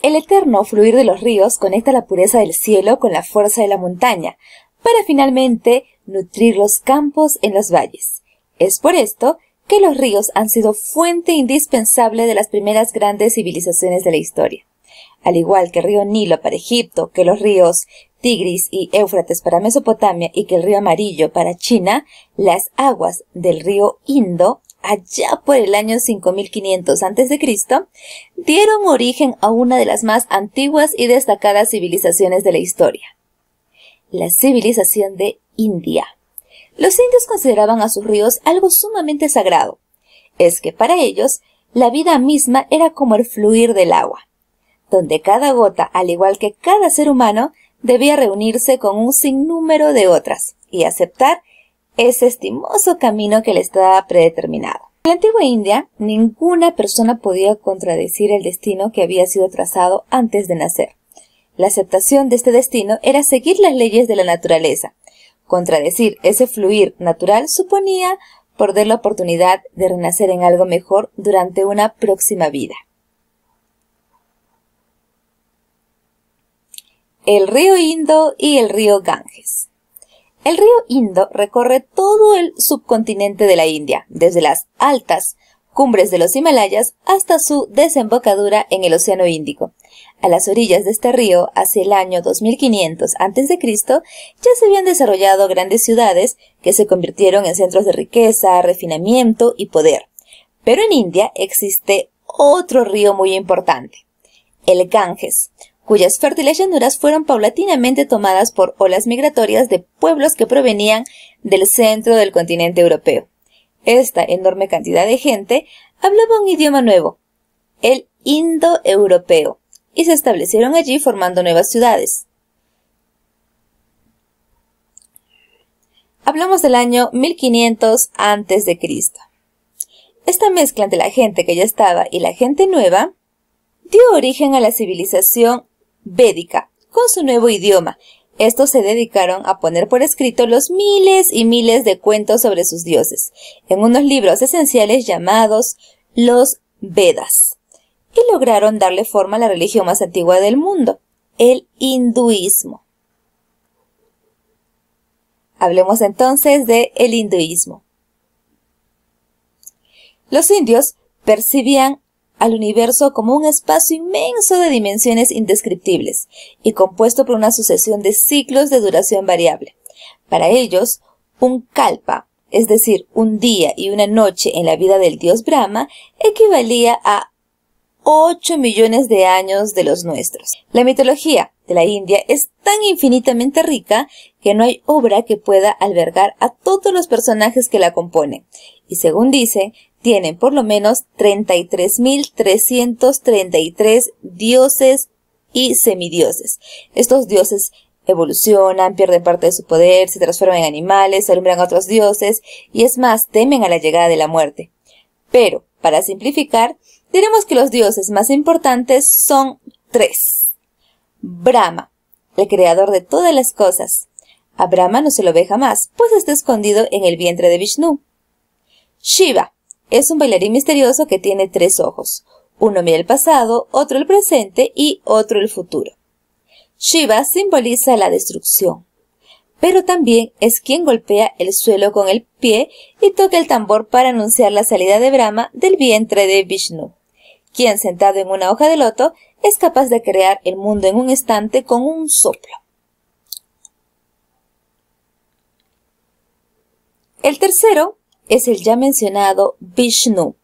El eterno fluir de los ríos conecta la pureza del cielo con la fuerza de la montaña, para finalmente nutrir los campos en los valles. Es por esto que los ríos han sido fuente indispensable de las primeras grandes civilizaciones de la historia. Al igual que el río Nilo para Egipto, que los ríos Tigris y Éufrates para Mesopotamia y que el río Amarillo para China, las aguas del río Indo, allá por el año 5500 a.C., dieron origen a una de las más antiguas y destacadas civilizaciones de la historia, la civilización de India. Los indios consideraban a sus ríos algo sumamente sagrado. Es que para ellos, la vida misma era como el fluir del agua, donde cada gota, al igual que cada ser humano, debía reunirse con un sinnúmero de otras y aceptar ese estimoso camino que le estaba predeterminado. En la antigua India, ninguna persona podía contradecir el destino que había sido trazado antes de nacer. La aceptación de este destino era seguir las leyes de la naturaleza. Contradecir ese fluir natural suponía perder la oportunidad de renacer en algo mejor durante una próxima vida. El río Indo y el río Ganges. El río Indo recorre todo el subcontinente de la India, desde las altas cumbres de los Himalayas hasta su desembocadura en el Océano Índico. A las orillas de este río, hacia el año 2500 a.C., ya se habían desarrollado grandes ciudades que se convirtieron en centros de riqueza, refinamiento y poder. Pero en India existe otro río muy importante, el Ganges, cuyas fértiles llanuras fueron paulatinamente tomadas por olas migratorias de pueblos que provenían del centro del continente europeo. Esta enorme cantidad de gente hablaba un idioma nuevo, el indoeuropeo, y se establecieron allí formando nuevas ciudades. Hablamos del año 1500 a.C. Esta mezcla entre la gente que ya estaba y la gente nueva dio origen a la civilización védica, con su nuevo idioma. Estos se dedicaron a poner por escrito los miles y miles de cuentos sobre sus dioses, en unos libros esenciales llamados los Vedas, y lograron darle forma a la religión más antigua del mundo, el hinduismo. Hablemos entonces de el hinduismo. Los indios percibían al universo como un espacio inmenso de dimensiones indescriptibles y compuesto por una sucesión de ciclos de duración variable. Para ellos, un kalpa, es decir, un día y una noche en la vida del dios Brahma, equivalía a 8 millones de años de los nuestros. La mitología de la India es tan infinitamente rica que no hay obra que pueda albergar a todos los personajes que la componen. Y según dicen, tienen por lo menos 33.333 dioses y semidioses. Estos dioses evolucionan, pierden parte de su poder, se transforman en animales, alumbran a otros dioses y es más, temen a la llegada de la muerte. Pero, para simplificar, diremos que los dioses más importantes son 3. Brahma, el creador de todas las cosas. A Brahma no se lo ve jamás, pues está escondido en el vientre de Vishnu. Shiva es un bailarín misterioso que tiene 3 ojos. Uno mira el pasado, otro el presente y otro el futuro. Shiva simboliza la destrucción, pero también es quien golpea el suelo con el pie y toca el tambor para anunciar la salida de Brahma del vientre de Vishnu, quien sentado en una hoja de loto es capaz de crear el mundo en un instante con un soplo. El tercero es el ya mencionado Vishnu,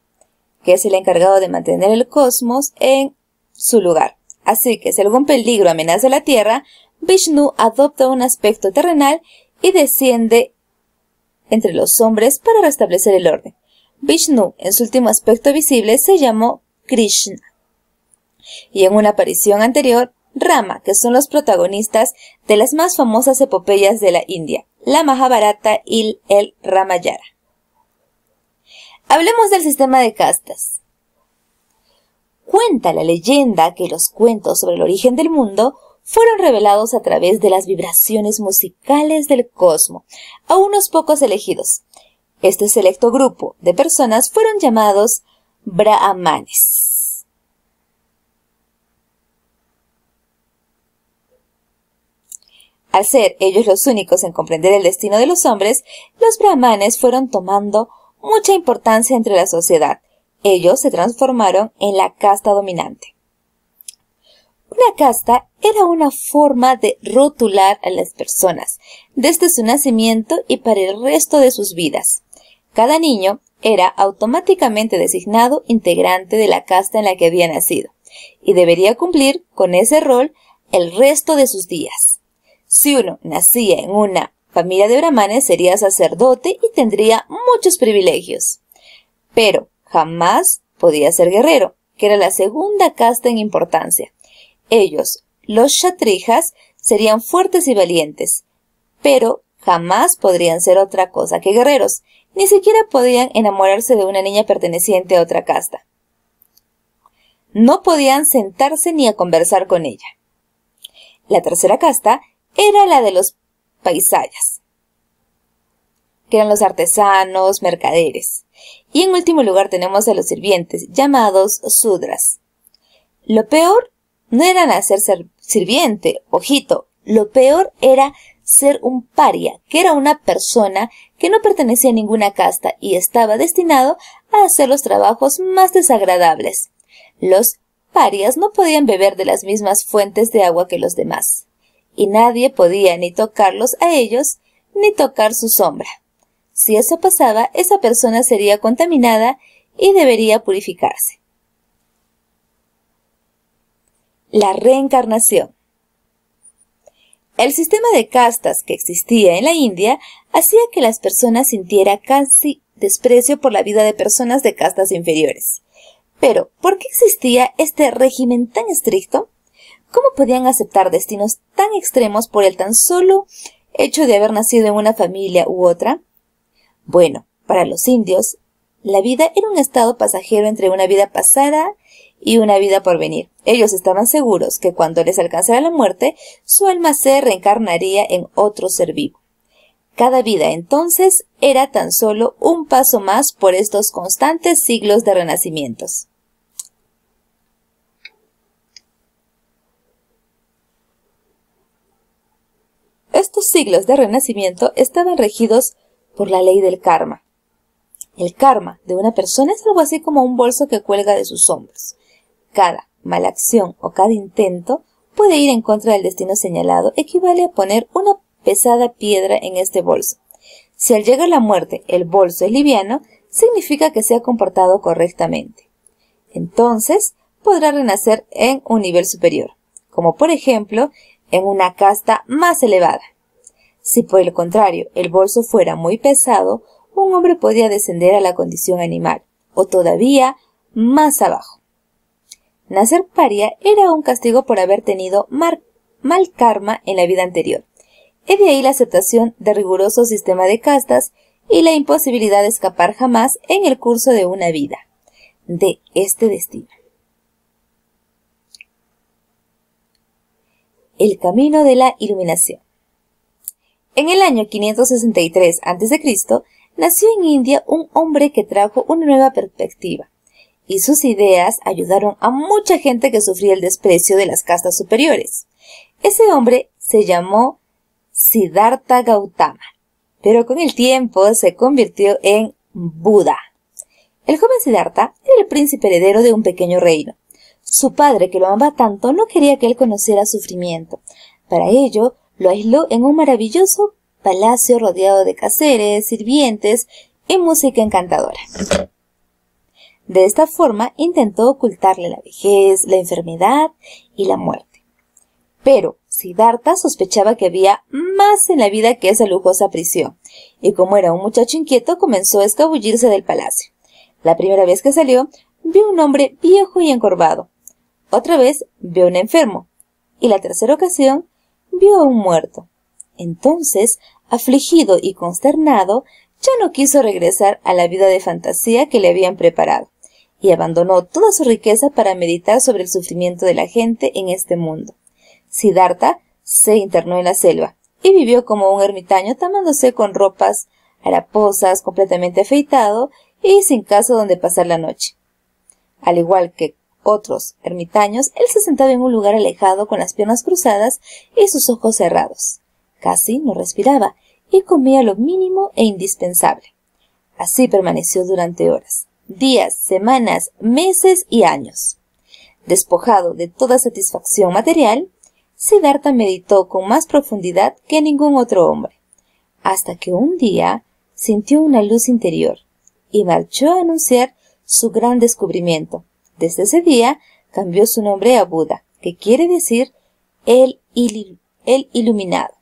que es el encargado de mantener el cosmos en su lugar. Así que si algún peligro amenaza a la Tierra, Vishnu adopta un aspecto terrenal y desciende entre los hombres para restablecer el orden. Vishnu, en su último aspecto visible, se llamó Krishna. Y en una aparición anterior, Rama, que son los protagonistas de las más famosas epopeyas de la India, la Mahabharata y el Ramayana. Hablemos del sistema de castas. Cuenta la leyenda que los cuentos sobre el origen del mundo fueron revelados a través de las vibraciones musicales del cosmos a unos pocos elegidos. Este selecto grupo de personas fueron llamados brahmanes. Al ser ellos los únicos en comprender el destino de los hombres, los brahmanes fueron tomando mucha importancia entre la sociedad. Ellos se transformaron en la casta dominante. Una casta era una forma de rotular a las personas, desde su nacimiento y para el resto de sus vidas. Cada niño era automáticamente designado integrante de la casta en la que había nacido, y debería cumplir con ese rol el resto de sus días. Si uno nacía en una familia de brahmanes, sería sacerdote y tendría muchos privilegios. Pero jamás podía ser guerrero, que era la segunda casta en importancia. Ellos, los kshatriyas, serían fuertes y valientes, pero jamás podrían ser otra cosa que guerreros. Ni siquiera podían enamorarse de una niña perteneciente a otra casta. No podían sentarse ni a conversar con ella. La tercera casta era la de los paisayas, que eran los artesanos, mercaderes. Y en último lugar tenemos a los sirvientes, llamados sudras. Lo peor no era nacer sirviente, ojito, lo peor era ser un paria, que era una persona que no pertenecía a ninguna casta y estaba destinado a hacer los trabajos más desagradables. Los parias no podían beber de las mismas fuentes de agua que los demás, y nadie podía ni tocarlos a ellos, ni tocar su sombra. Si eso pasaba, esa persona sería contaminada y debería purificarse. La reencarnación. El sistema de castas que existía en la India hacía que las personas sintieran casi desprecio por la vida de personas de castas inferiores. Pero, ¿por qué existía este régimen tan estricto? ¿Cómo podían aceptar destinos tan extremos por el tan solo hecho de haber nacido en una familia u otra? Bueno, para los indios, la vida era un estado pasajero entre una vida pasada y una vida por venir. Ellos estaban seguros que cuando les alcanzara la muerte, su alma se reencarnaría en otro ser vivo. Cada vida, entonces, era tan solo un paso más por estos constantes siglos de renacimientos. Estos siglos de renacimiento estaban regidos por la ley del karma. El karma de una persona es algo así como un bolso que cuelga de sus hombros. Cada mala acción o cada intento puede ir en contra del destino señalado, equivale a poner una pesada piedra en este bolso. Si al llegar la muerte el bolso es liviano, significa que se ha comportado correctamente. Entonces, podrá renacer en un nivel superior, como por ejemplo, en una casta más elevada. Si por el contrario el bolso fuera muy pesado, un hombre podría descender a la condición animal, o todavía más abajo. Nacer paria era un castigo por haber tenido mal karma en la vida anterior. Es de ahí la aceptación del riguroso sistema de castas y la imposibilidad de escapar jamás en el curso de una vida de este destino. El camino de la iluminación. En el año 563 a.C., nació en India un hombre que trajo una nueva perspectiva, y sus ideas ayudaron a mucha gente que sufría el desprecio de las castas superiores. Ese hombre se llamó Siddhartha Gautama, pero con el tiempo se convirtió en Buda. El joven Siddhartha era el príncipe heredero de un pequeño reino. Su padre, que lo amaba tanto, no quería que él conociera sufrimiento. Para ello, lo aisló en un maravilloso palacio rodeado de caseres, sirvientes y música encantadora. De esta forma intentó ocultarle la vejez, la enfermedad y la muerte. Pero Siddhartha sospechaba que había más en la vida que esa lujosa prisión, y como era un muchacho inquieto, comenzó a escabullirse del palacio. La primera vez que salió, vio un hombre viejo y encorvado. Otra vez vio a un enfermo, y la tercera ocasión vio a un muerto. Entonces, afligido y consternado, ya no quiso regresar a la vida de fantasía que le habían preparado, y abandonó toda su riqueza para meditar sobre el sufrimiento de la gente en este mundo. Siddhartha se internó en la selva y vivió como un ermitaño, tamándose con ropas haraposas, completamente afeitado y sin casa donde pasar la noche. Al igual que otros ermitaños, él se sentaba en un lugar alejado con las piernas cruzadas y sus ojos cerrados. Casi no respiraba y comía lo mínimo e indispensable. Así permaneció durante horas, días, semanas, meses y años. Despojado de toda satisfacción material, Siddhartha meditó con más profundidad que ningún otro hombre, hasta que un día sintió una luz interior y marchó a anunciar su gran descubrimiento. Desde ese día cambió su nombre a Buda, que quiere decir el iluminado.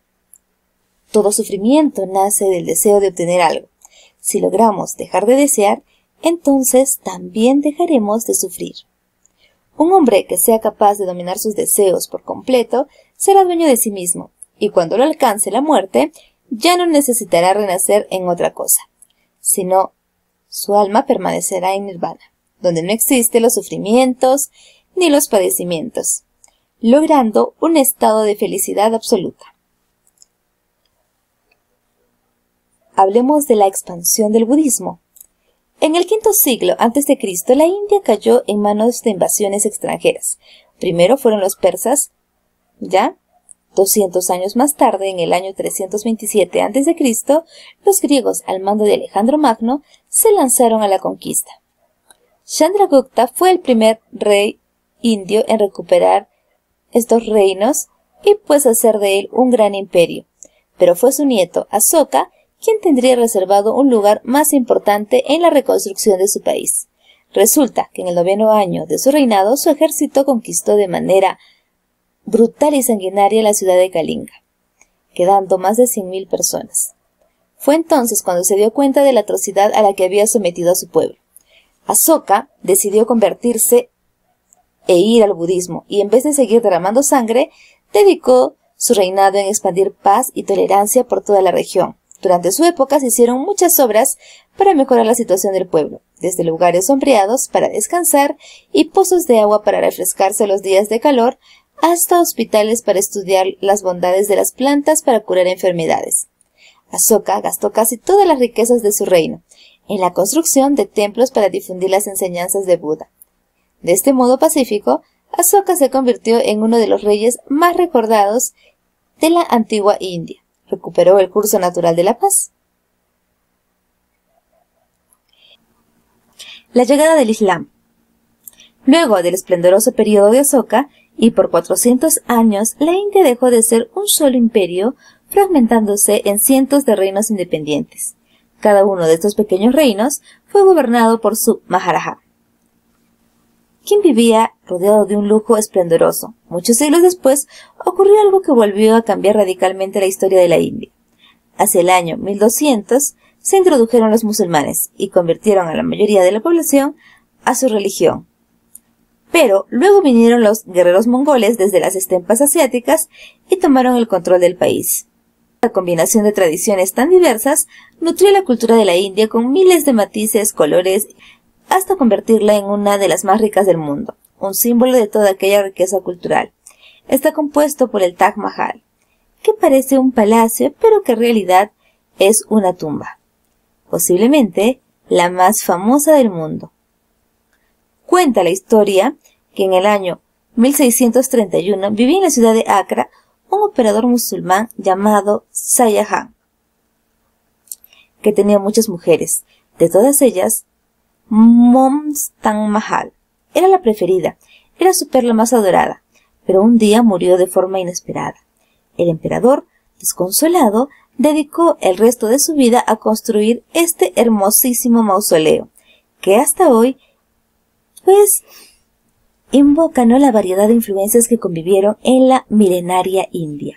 Todo sufrimiento nace del deseo de obtener algo. Si logramos dejar de desear, entonces también dejaremos de sufrir. Un hombre que sea capaz de dominar sus deseos por completo será dueño de sí mismo, y cuando lo alcance la muerte, ya no necesitará renacer en otra cosa, sino su alma permanecerá en nirvana, donde no existen los sufrimientos ni los padecimientos, logrando un estado de felicidad absoluta. Hablemos de la expansión del budismo. En el V siglo a.C., la India cayó en manos de invasiones extranjeras. Primero fueron los persas, ya 200 años más tarde, en el año 327 a.C., los griegos, al mando de Alejandro Magno, se lanzaron a la conquista. Chandragupta fue el primer rey indio en recuperar estos reinos y pues hacer de él un gran imperio, pero fue su nieto, Asoka, quien tendría reservado un lugar más importante en la reconstrucción de su país. Resulta que en el 9º año de su reinado, su ejército conquistó de manera brutal y sanguinaria la ciudad de Kalinga, quedando más de 100.000 personas. Fue entonces cuando se dio cuenta de la atrocidad a la que había sometido a su pueblo. Asoka decidió convertirse e ir al budismo, y en vez de seguir derramando sangre, dedicó su reinado en expandir paz y tolerancia por toda la región. Durante su época se hicieron muchas obras para mejorar la situación del pueblo, desde lugares sombreados para descansar y pozos de agua para refrescarse los días de calor, hasta hospitales para estudiar las bondades de las plantas para curar enfermedades. Asoka gastó casi todas las riquezas de su reino en la construcción de templos para difundir las enseñanzas de Buda. De este modo pacífico, Asoka se convirtió en uno de los reyes más recordados de la antigua India. Recuperó el curso natural de la paz. La llegada del Islam. Luego del esplendoroso periodo de Asoka, y por 400 años, la India dejó de ser un solo imperio, fragmentándose en cientos de reinos independientes. Cada uno de estos pequeños reinos fue gobernado por su Maharaja, quien vivía rodeado de un lujo esplendoroso. Muchos siglos después, ocurrió algo que volvió a cambiar radicalmente la historia de la India. Hacia el año 1200, se introdujeron los musulmanes y convirtieron a la mayoría de la población a su religión. Pero luego vinieron los guerreros mongoles desde las estepas asiáticas y tomaron el control del país. La combinación de tradiciones tan diversas nutrió la cultura de la India con miles de matices, colores, hasta convertirla en una de las más ricas del mundo, un símbolo de toda aquella riqueza cultural. Está compuesto por el Taj Mahal, que parece un palacio, pero que en realidad es una tumba, posiblemente la más famosa del mundo. Cuenta la historia que en el año 1631 vivía en la ciudad de Accra un operador musulmán llamado Shah, que tenía muchas mujeres. De todas ellas, Mumtaz Mahal era la preferida, era su perla más adorada, pero un día murió de forma inesperada. El emperador, desconsolado, dedicó el resto de su vida a construir este hermosísimo mausoleo, que hasta hoy, pues, invoca, ¿no?, la variedad de influencias que convivieron en la milenaria India.